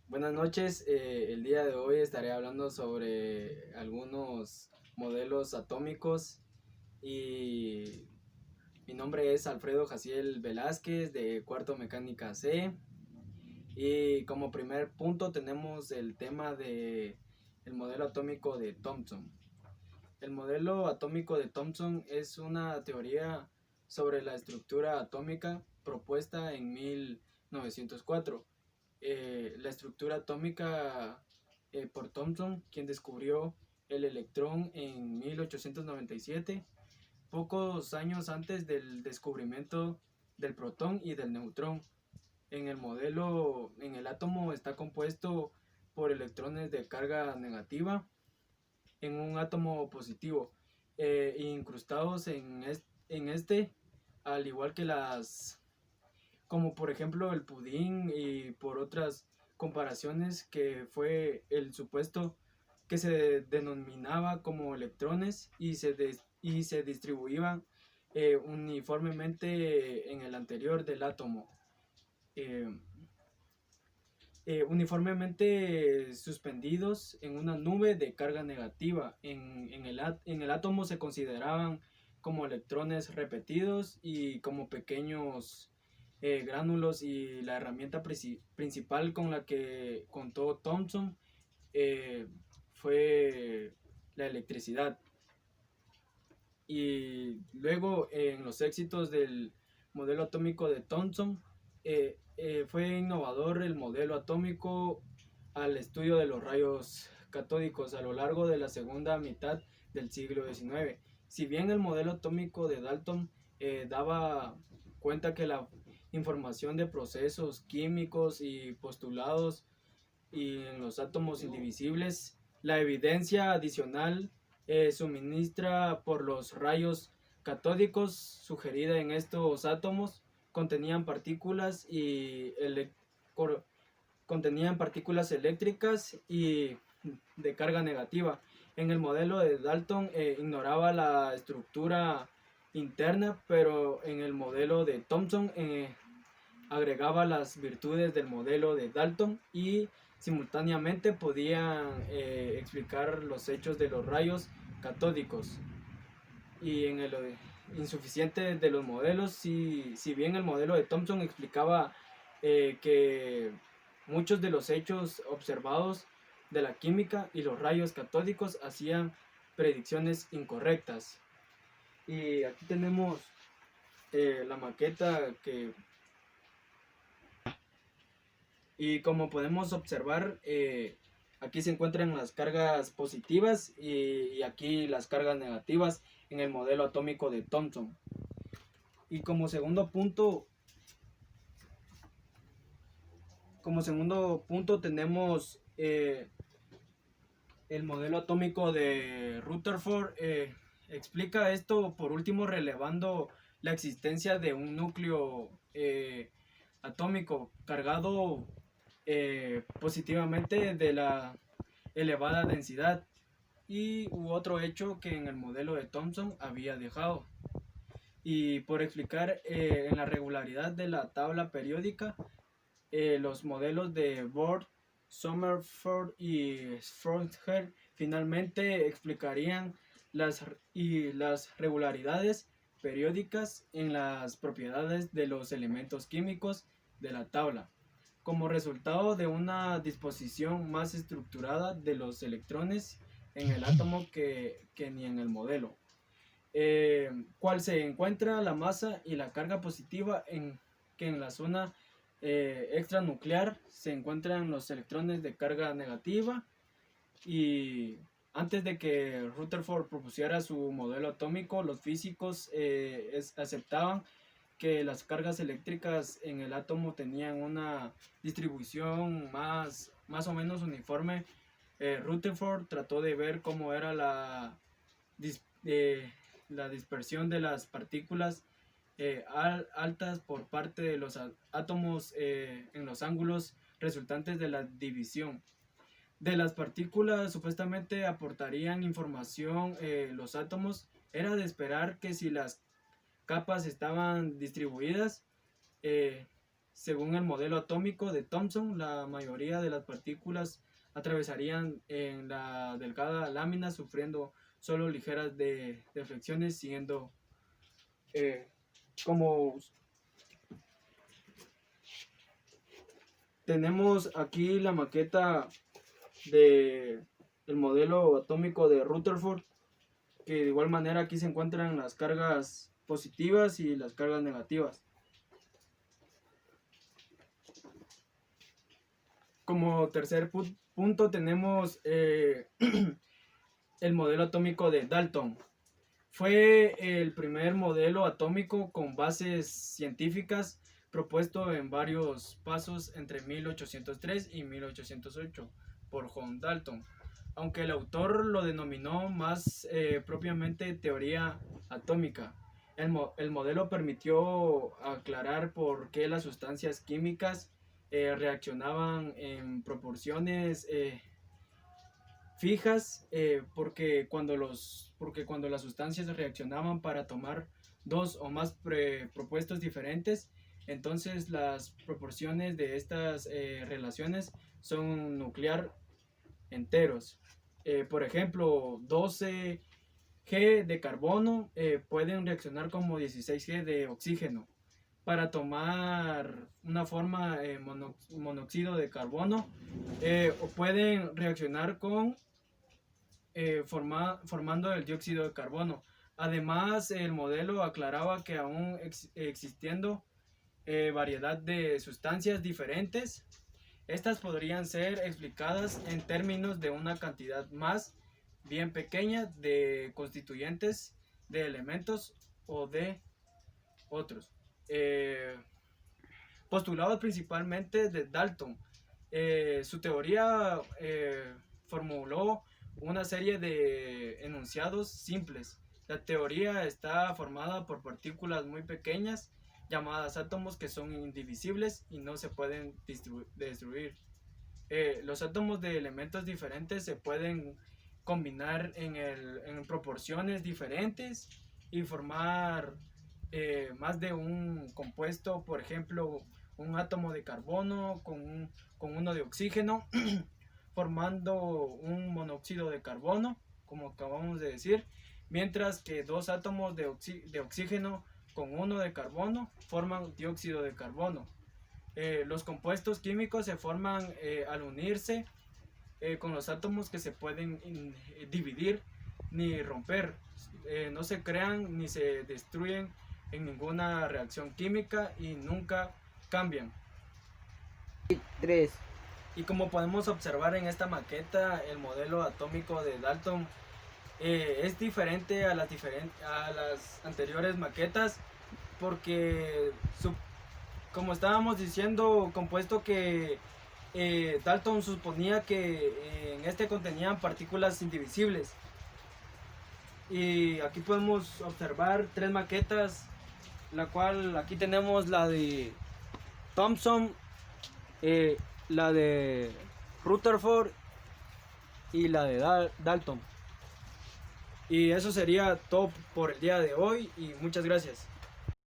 Buenas noches, el día de hoy estaré hablando sobre algunos modelos atómicos y mi nombre es Alfredo Jaciel Velázquez de Cuarto Mecánica C y como primer punto tenemos el tema de el modelo atómico de Thomson. El modelo atómico de Thomson es una teoría sobre la estructura atómica propuesta en 1904. La estructura atómica por Thomson, quien descubrió el electrón en 1897, pocos años antes del descubrimiento del protón y del neutrón. En el átomo está compuesto por electrones de carga negativa en un átomo positivo, incrustados en este, al igual que como por ejemplo el pudín y por otras comparaciones que fue el supuesto que se denominaba como electrones y se distribuían uniformemente en el anterior del átomo. Eh, Uniformemente suspendidos en una nube de carga negativa. En el átomo se consideraban como electrones repetidos y como pequeños gránulos, y la herramienta principal con la que contó Thomson eh, fue la electricidad. Y luego en los éxitos del modelo atómico de Thomson, fue innovador el modelo atómico al estudio de los rayos catódicos a lo largo de la segunda mitad del siglo XIX. Si bien el modelo atómico de Dalton daba cuenta que la información de procesos químicos y postulados y en los átomos indivisibles, la evidencia adicional suministra por los rayos catódicos sugerida en estos átomos contenían contenían partículas eléctricas y de carga negativa. En el modelo de Dalton ignoraba la estructura interna, pero en el modelo de Thomson agregaba las virtudes del modelo de Dalton y simultáneamente podían explicar los hechos de los rayos catódicos. Y en el insuficiente de los modelos, si bien el modelo de Thomson explicaba que muchos de los hechos observados de la química y los rayos catódicos hacían predicciones incorrectas. Y aquí tenemos la maqueta y como podemos observar, aquí se encuentran las cargas positivas y aquí las cargas negativas en el modelo atómico de Thomson. Y como segundo punto tenemos el modelo atómico de Rutherford. Explica esto por último relevando la existencia de un núcleo atómico cargado positivamente de la elevada densidad y otro hecho que en el modelo de Thomson había dejado. Y por explicar en la regularidad de la tabla periódica, los modelos de Bohr, Sommerfeld y Schrödinger finalmente explicarían las regularidades periódicas en las propiedades de los elementos químicos de la tabla, como resultado de una disposición más estructurada de los electrones en el átomo que ni en el modelo, cual se encuentra la masa y la carga positiva que en la zona extranuclear se encuentran los electrones de carga negativa. Y antes de que Rutherford propusiera su modelo atómico, los físicos aceptaban que las cargas eléctricas en el átomo tenían una distribución más o menos uniforme. Rutherford trató de ver cómo era la dispersión de las partículas altas por parte de los átomos en los ángulos resultantes de la división de las partículas. Supuestamente aportarían información los átomos. Era de esperar que si las capas estaban distribuidas, según el modelo atómico de Thomson, la mayoría de las partículas atravesarían en la delgada lámina sufriendo solo ligeras deflexiones, siguiendo como tenemos aquí la maqueta del modelo atómico de Rutherford, que de igual manera aquí se encuentran las cargas positivas y las cargas negativas. Como tercer punto tenemos el modelo atómico de Dalton. Fue el primer modelo atómico con bases científicas propuesto en varios pasos entre 1803 y 1808 por John Dalton, aunque el autor lo denominó más propiamente teoría atómica. El modelo permitió aclarar por qué las sustancias químicas reaccionaban en proporciones fijas, porque cuando las sustancias reaccionaban para tomar dos o más propuestos diferentes, entonces las proporciones de estas relaciones son nuclear enteros. Por ejemplo, 12G de carbono pueden reaccionar como 16G de oxígeno para tomar una forma monóxido de carbono, o pueden reaccionar con formando el dióxido de carbono. Además, el modelo aclaraba que aún existiendo variedad de sustancias diferentes, estas podrían ser explicadas en términos de una cantidad más bien pequeña de constituyentes de elementos o de otros. Postulados principalmente de Dalton. Su teoría formuló una serie de enunciados simples. La teoría está formada por partículas muy pequeñas llamadas átomos que son indivisibles y no se pueden destruir. Los átomos de elementos diferentes se pueden combinar en proporciones diferentes y formar más de un compuesto, por ejemplo, un átomo de carbono con uno de oxígeno, formando un monóxido de carbono, como acabamos de decir, mientras que dos átomos de oxígeno con uno de carbono forman dióxido de carbono. Los compuestos químicos se forman al unirse con los átomos que se pueden dividir ni romper. No se crean ni se destruyen en ninguna reacción química y nunca cambian. 3. Y como podemos observar en esta maqueta, el modelo atómico de Dalton es diferente a las anteriores maquetas, porque como estábamos diciendo, compuesto que Dalton suponía que en este contenían partículas indivisibles. Y aquí podemos observar tres maquetas, la cual aquí tenemos la de Thomson, la de Rutherford y la de Dalton. Y eso sería todo por el día de hoy y muchas gracias.